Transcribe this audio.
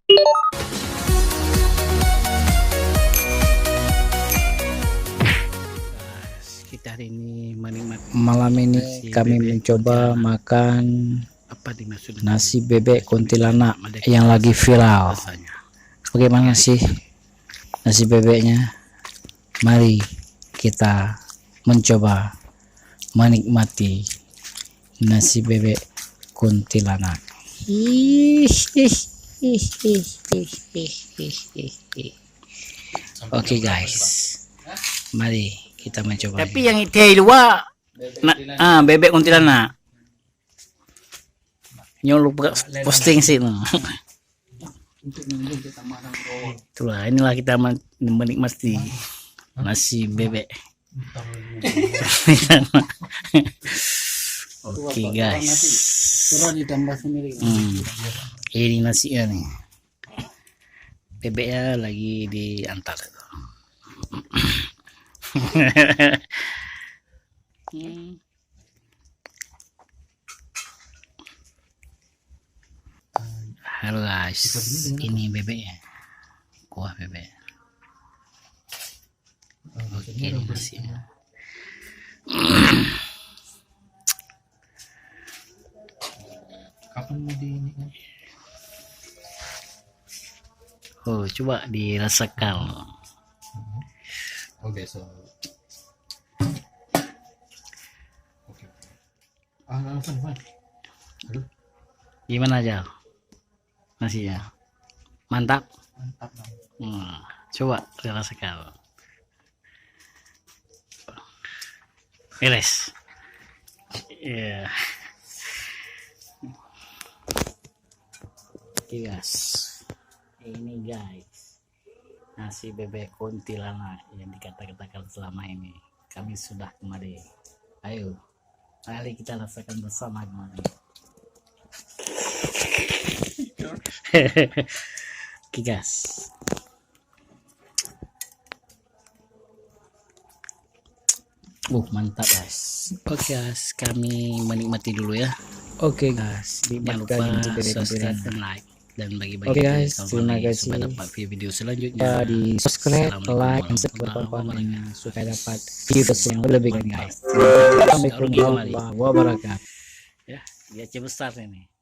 Kita hari ini menikmati Malam ini kami mencoba makan apa dimaksud nasi bebek kuntilanak yang lagi viral. Bagaimana sih nasi bebeknya? Mari kita mencoba menikmati nasi bebek kuntilanak. Oke guys, mari kita mencoba. Tapi yang itu dua bebek kuntilanak. Nyolok posting sih no. Itulah, inilah kita menikmati nasi bebek. Oke guys. Ini nasinya nih. Bebeknya lagi diantar. Halo guys, ini bebeknya, kuah bebek. Oke, ini nasinya. Kapan mau di ini? Oh, coba dirasakan. Oh, besok. Oke. Fan. Aduh, Gimana aja nasinya? Mantap. mantap dong. Coba dirasakan. Beres. Iya. Oke guys, ini guys nasi bebek kuntilanak yang dikata-katakan selama ini. Kami sudah kemari. Ayo, mari kita rasakan bersama kemarin. Oke guys. Mantap guys. Oke guys, kami menikmati dulu ya. Oke guys, Jangan lupa subscribe dan like dan bagi-bagi. Oke guys, terima kasih supaya dapat video selanjutnya. di subscribe, like, dan subscribe supaya dapat video yang lebih guys. Assalamualaikum warahmatullahi wabarakatuh. Ya, dia besar ini.